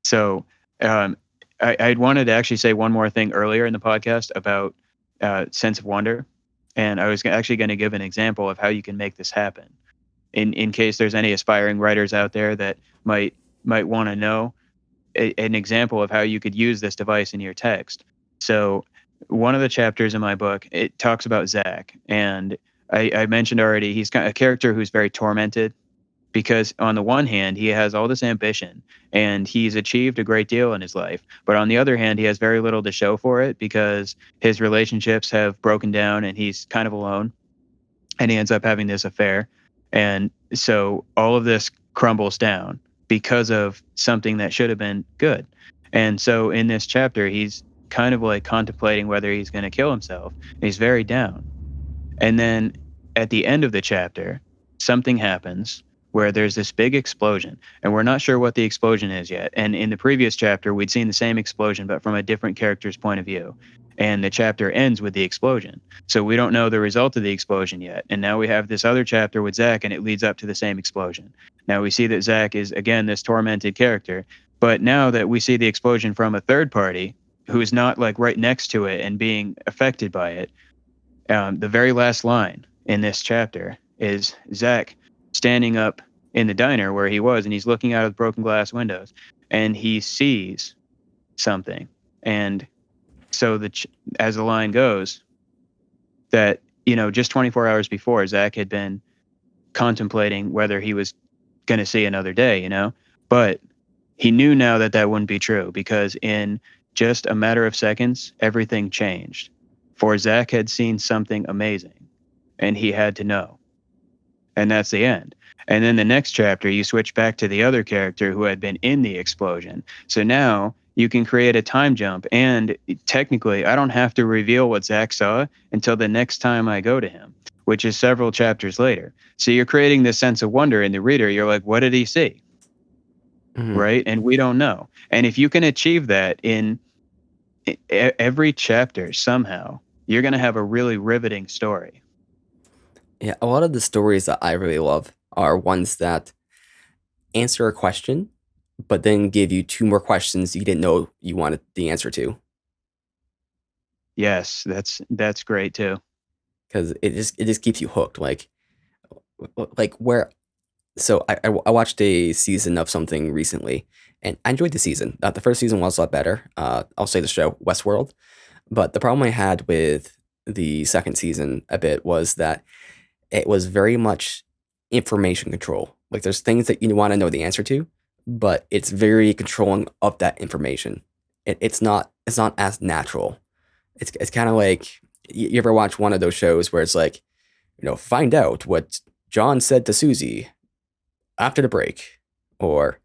So I wanted to actually say one more thing earlier in the podcast about sense of wonder, and I was actually going to give an example of how you can make this happen. In case there's any aspiring writers out there that might want to know an example of how you could use this device in your text. So one of the chapters in my book, it talks about Zach, and I mentioned already he's got a character who's very tormented because on the one hand he has all this ambition and he's achieved a great deal in his life, but on the other hand he has very little to show for it because his relationships have broken down and he's kind of alone, and he ends up having this affair, and so all of this crumbles down because of something that should have been good. And so in this chapter he's kind of like contemplating whether he's going to kill himself. He's very down, and then at the end of the chapter something happens where there's this big explosion, and we're not sure what the explosion is yet. And in the previous chapter, we'd seen the same explosion, but from a different character's point of view. And the chapter ends with the explosion. So we don't know the result of the explosion yet. And now we have this other chapter with Zach, and it leads up to the same explosion. Now we see that Zach is, again, this tormented character. But now that we see the explosion from a third party who is not like right next to it and being affected by it, the very last line in this chapter is Zach standing up in the diner where he was, and he's looking out of the broken glass windows, and he sees something. And so as the line goes, that just 24 hours before, Zach had been contemplating whether he was going to see another day, but he knew now that wouldn't be true, because in just a matter of seconds everything changed, for Zach had seen something amazing and he had to know. And that's the end. And then the next chapter, you switch back to the other character who had been in the explosion. So now you can create a time jump. And technically, I don't have to reveal what Zach saw until the next time I go to him, which is several chapters later. So you're creating this sense of wonder in the reader. You're like, what did he see? Mm-hmm. Right? And we don't know. And if you can achieve that in every chapter somehow, you're going to have a really riveting story. Yeah, a lot of the stories that I really love are ones that answer a question, but then give you two more questions you didn't know you wanted the answer to. Yes, that's great too. Because it just keeps you hooked. Like where so I watched a season of something recently, and I enjoyed the season. The first season was a lot better. I'll say the show Westworld, but the problem I had with the second season a bit was that it was very much information control. Like there's things that you want to know the answer to, but it's very controlling of that information. It's not as natural. It's kind of like you ever watch one of those shows where it's like, find out what John said to Susie after the break, or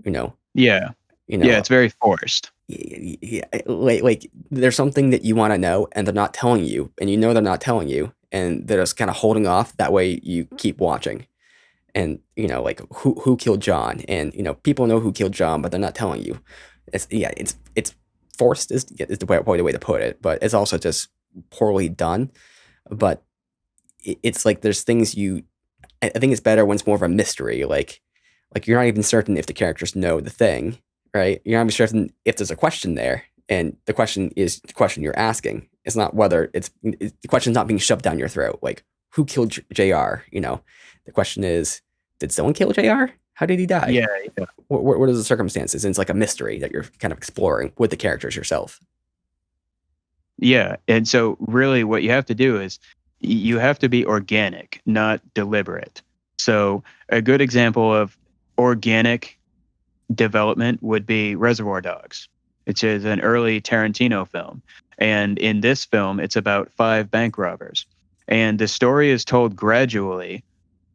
you know, Yeah. you Yeah, know, it's very forced. like there's something that you want to know and they're not telling you, and they're not telling you, and they're just kind of holding off. That way, you keep watching, and like who killed John, and people know who killed John, but they're not telling you. It's forced is the probably the way to put it, but it's also just poorly done. But it's like there's things I think it's better when it's more of a mystery. Like you're not even certain if the characters know the thing, right? You're not even certain if there's a question there, and the question is the question you're asking. It's not whether the question's not being shoved down your throat. Like who killed Jr. The question is, did someone kill Jr.? How did he die? Yeah, yeah. What are the circumstances? And it's like a mystery that you're kind of exploring with the characters yourself. Yeah. And so really what you have to do is you have to be organic, not deliberate. So a good example of organic development would be Reservoir Dogs, which is an early Tarantino film. And in this film, it's about 5 bank robbers. And the story is told gradually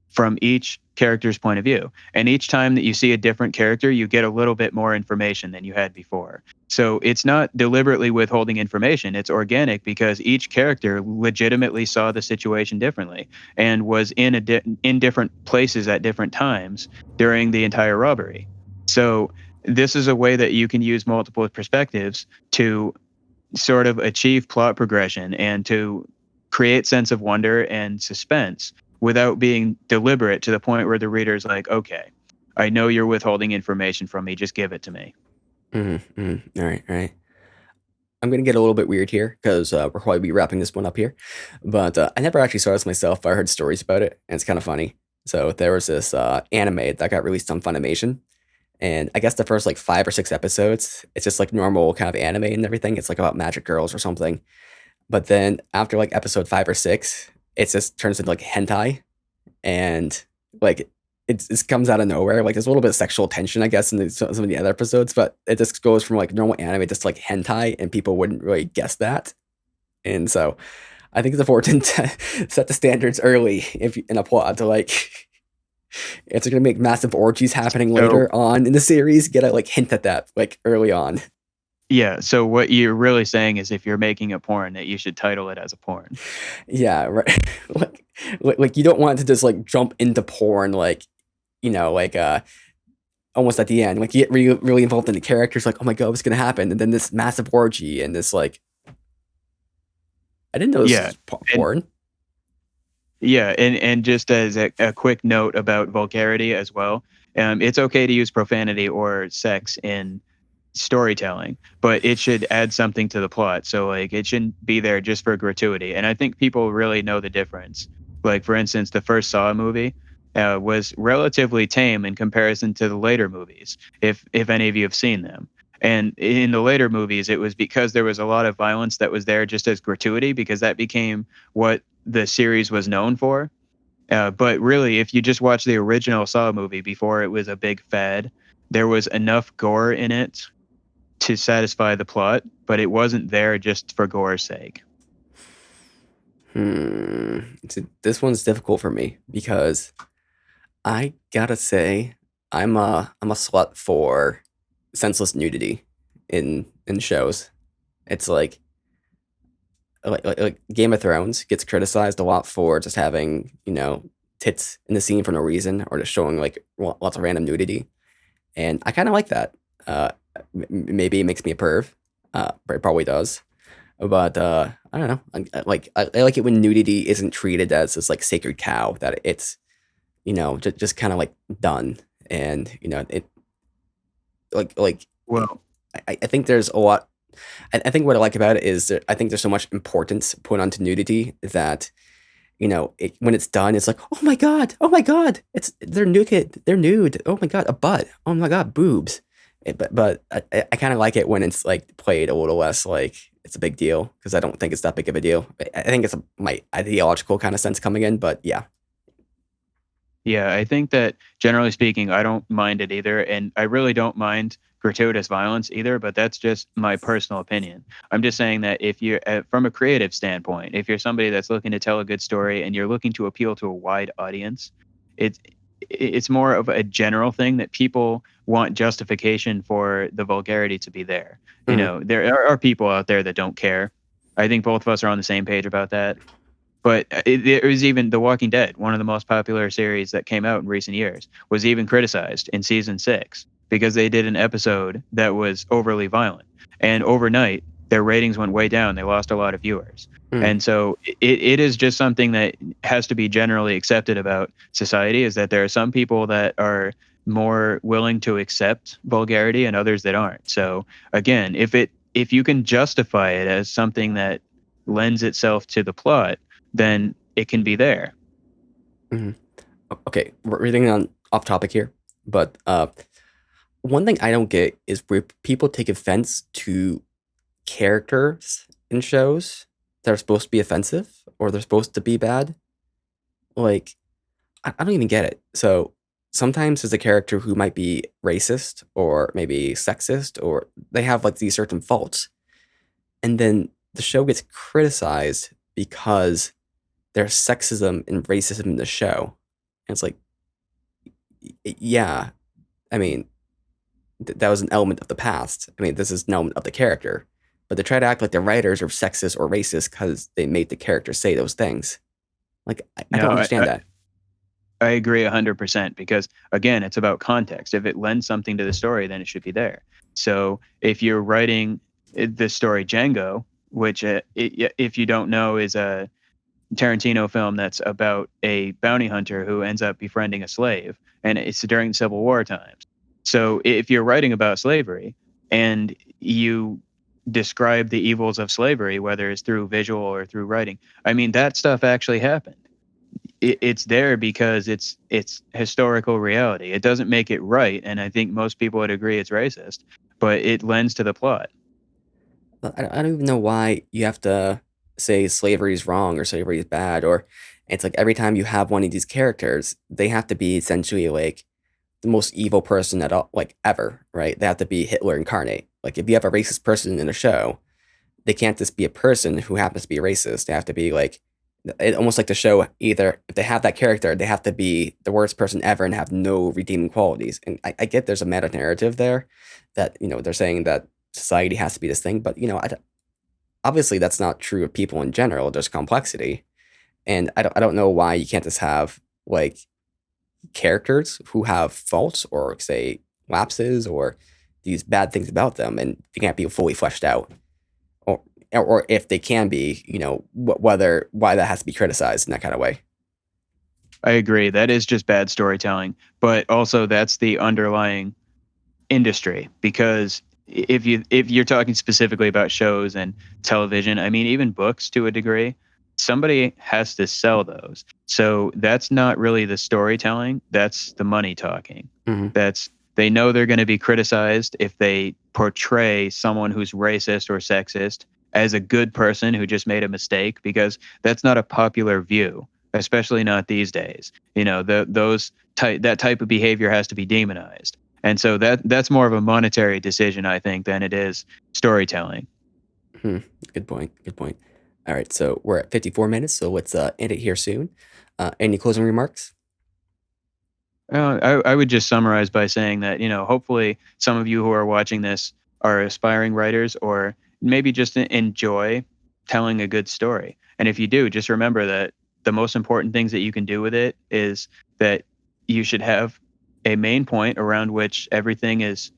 from each character's point of view. And each time that you see a different character, you get a little bit more information than you had before. So it's not deliberately withholding information. It's organic because each character legitimately saw the situation differently and was in in different places at different times during the entire robbery. So this is a way that you can use multiple perspectives to sort of achieve plot progression and to create sense of wonder and suspense without being deliberate to the point where the reader's like, okay, I know you're withholding information from me. Just give it to me. All right, all right. I'm gonna get a little bit weird here because we're probably be wrapping this one up here. But I never actually saw this myself. I heard stories about it, and it's kind of funny. So there was this anime that got released on Funimation, and I guess the first like 5 or 6 episodes, it's just like normal kind of anime and everything. It's like about magic girls or something. But then after like episode 5 or 6, it just turns into like hentai, and like it comes out of nowhere. Like there's a little bit of sexual tension, I guess, in some of the other episodes, but it just goes from like normal anime just to like hentai, and people wouldn't really guess that. And so I think it's important to set the standards early if in a plot to like if they're gonna make massive orgies happening later on in the series, you gotta like hint at that like early on. Yeah. So what you're really saying is if you're making a porn, that you should title it as a porn. Yeah, right. like you don't want to just like jump into porn like like almost at the end. Like you get really, really involved in the characters, like, oh my god, what's gonna happen? And then this massive orgy and this like I didn't know this Yeah. was porn. Yeah, and just as a quick note about vulgarity as well, it's okay to use profanity or sex in storytelling, but it should add something to the plot. So like it shouldn't be there just for gratuity. And I think people really know the difference. Like for instance, the first Saw movie was relatively tame in comparison to the later movies, if any of you have seen them. And in the later movies, it was because there was a lot of violence that was there just as gratuity, because that became what the series was known for. But really, if you just watch the original Saw movie before it was a big fad, there was enough gore in it to satisfy the plot, but it wasn't there just for gore's sake. This one's difficult for me because I gotta say I'm a slut for senseless nudity in shows. It's like Game of Thrones gets criticized a lot for just having tits in the scene for no reason, or just showing like lots of random nudity, and I kind of like that. Maybe it makes me a perv, but it probably does. But I don't know. I like it when nudity isn't treated as this like sacred cow, that it's just kind of like done. And it like Well, I think there's a lot. I think what I like about it is that I think there's so much importance put onto nudity that when it's done, it's like, oh my god, they're naked, they're nude, oh my god, a butt, oh my god, boobs. But I kind of like it when it's like played a little less like it's a big deal, because I don't think it's that big of a deal. I think it's my ideological kind of sense coming in, but yeah. yeah, I think that generally speaking, I don't mind it either. And I really don't mind gratuitous violence either, but that's just my personal opinion. I'm just saying that if you're, from a creative standpoint, if you're somebody that's looking to tell a good story and you're looking to appeal to a wide audience, it's it's more of a general thing that people want justification for the vulgarity to be there. Mhm. There are people out there that don't care. I think both of us are on the same page about that. But it was even The Walking Dead, one of the most popular series that came out in recent years, was even criticized in season 6 because they did an episode that was overly violent. And overnight, their ratings went way down. They lost a lot of viewers. Mm. And so it is just something that has to be generally accepted about society, is that there are some people that are more willing to accept vulgarity and others that aren't. So again, if you can justify it as something that lends itself to the plot, then it can be there. Mhm. Okay, we're getting on off topic here, but one thing I don't get is where people take offense to characters in shows that are supposed to be offensive or they're supposed to be bad. Like, I don't even get it. So sometimes there's a character who might be racist or maybe sexist, or they have like these certain faults, and then the show gets criticized because there's sexism and racism in the show. And it's like, yeah, I mean, that was an element of the past. I mean, this is an element of the character. But they try to act like the writers are sexist or racist because they made the character say those things. Like, I don't No, understand that. I agree 100% because again, it's about context. If it lends something to the story, then it should be there. So if you're writing the story Django, which if you don't know is a Tarantino film that's about a bounty hunter who ends up befriending a slave, and it's during Civil War times. So if you're writing about slavery and you describe the evils of slavery, whether it's through visual or through writing, I mean, that stuff actually happened. It's there because it's historical reality. It doesn't make it right, and I think most people would agree it's racist, but it lends to the plot. I don't even know why you have to say slavery is wrong or slavery is bad. Or it's like every time you have one of these characters, they have to be essentially like the most evil person at all, like ever, right? They have to be Hitler incarnate. Like if you have a racist person in a show, they can't just be a person who happens to be racist. They have to be like almost like the show. Either if they have that character, they have to be the worst person ever and have no redeeming qualities. And I get there's a meta narrative there that they're saying that society has to be this thing, but obviously that's not true of people in general. There's complexity, and I don't know why you can't just have like characters who have faults or say lapses or these bad things about them, and they can't be fully fleshed out, or if they can be, whether why that has to be criticized in that kind of way. I agree. That is just bad storytelling, but also that's the underlying industry because if you're talking specifically about shows and television, I mean even books to a degree, somebody has to sell those. So that's not really the storytelling, that's the money talking. Hmm. That's they know they're going to be criticized if they portray someone who's racist or sexist as a good person who just made a mistake because that's not a popular view, especially not these days. That type of behavior has to be demonized. And so that's more of a monetary decision, I think, than it is storytelling. Hmm. Good point. Good point. All right, so we're at 54 minutes, so let's end it here soon. Any closing remarks? I would just summarize by saying that, hopefully some of you who are watching this are aspiring writers or maybe just enjoy telling a good story. And if you do, just remember that the most important things that you can do with it is that you should have a main point around which everything is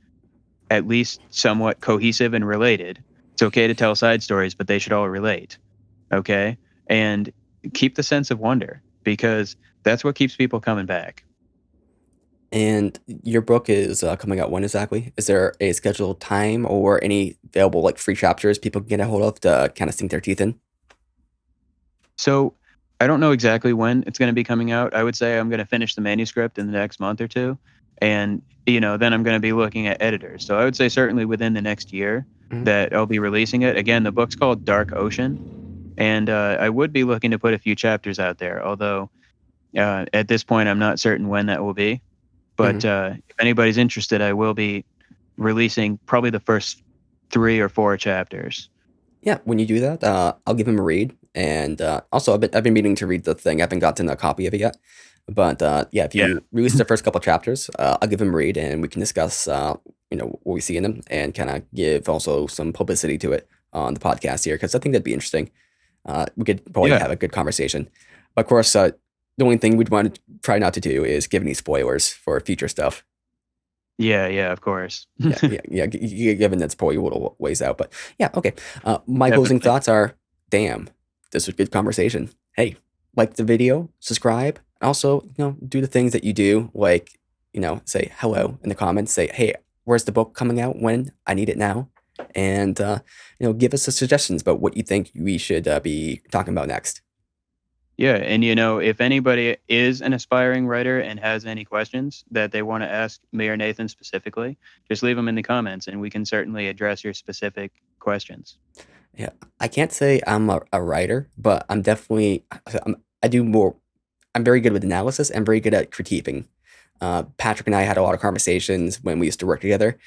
at least somewhat cohesive and related. It's okay to tell side stories, but they should all relate. Okay. And keep the sense of wonder, because that's what keeps people coming back. And your book is coming out when exactly? Is there a scheduled time or any available like free chapters people can get a hold of to kind of sink their teeth in? So I don't know exactly when it's going to be coming out. I would say I'm going to finish the manuscript in the next month or two. And, then I'm going to be looking at editors. So I would say certainly within the next year Mhm. that I'll be releasing it. Again, the book's called Dark Ocean. And I would be looking to put a few chapters out there, although at this point, I'm not certain when that will be. But Mhm. if anybody's interested, I will be releasing probably the first 3 or 4 chapters. Yeah, when you do that, I'll give him a read. And also, I've been meaning to read the thing. I haven't gotten a copy of it yet. But yeah, if Yeah. you release the first couple chapters, I'll give him a read, and we can discuss, what we see in them, and kind of give also some publicity to it on the podcast here, because I think that'd be interesting. We could probably Yeah. have a good conversation. But of course, the only thing we'd want to try not to do is give any spoilers for future stuff. Yeah. Yeah. Of course. Yeah. Given that's probably a little ways out, but yeah, okay. My closing Definitely. thoughts are, damn, this was a good conversation. Hey, like the video, subscribe, and also, do the things that you do, like, say hello in the comments, say, hey, where's the book coming out? When? I need it now. And, give us some suggestions about what you think we should be talking about next. Yeah. And, if anybody is an aspiring writer and has any questions that they want to ask me or Nathan specifically, just leave them in the comments and we can certainly address your specific questions. Yeah, I can't say I'm a writer, but I'm definitely I do more. I'm very good with analysis and very good at critiquing. Patrick and I had a lot of conversations when we used to work together,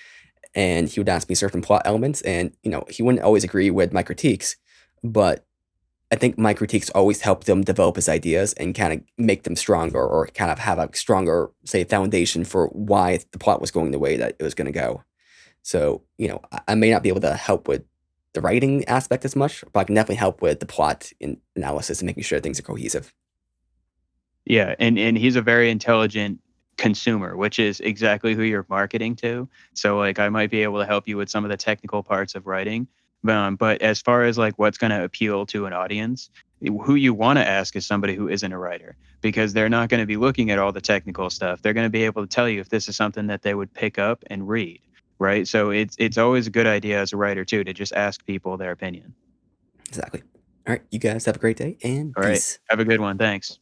and he would ask me certain plot elements, and he wouldn't always agree with my critiques, but I think my critiques always help them develop his ideas and kind of make them stronger, or kind of have a stronger, say, foundation for why the plot was going the way that it was going to go. So, I may not be able to help with the writing aspect as much, but I can definitely help with the plot in analysis and making sure things are cohesive. Yeah. And he's a very intelligent consumer, which is exactly who you're marketing to. So like I might be able to help you with some of the technical parts of writing. But as far as like what's going to appeal to an audience, who you want to ask is somebody who isn't a writer, because they're not going to be looking at all the technical stuff. They're going to be able to tell you if this is something that they would pick up and read. Right. So it's always a good idea as a writer too, to just ask people their opinion. Exactly. All right, you guys have a great day and All right. peace. Have a good one. Thanks.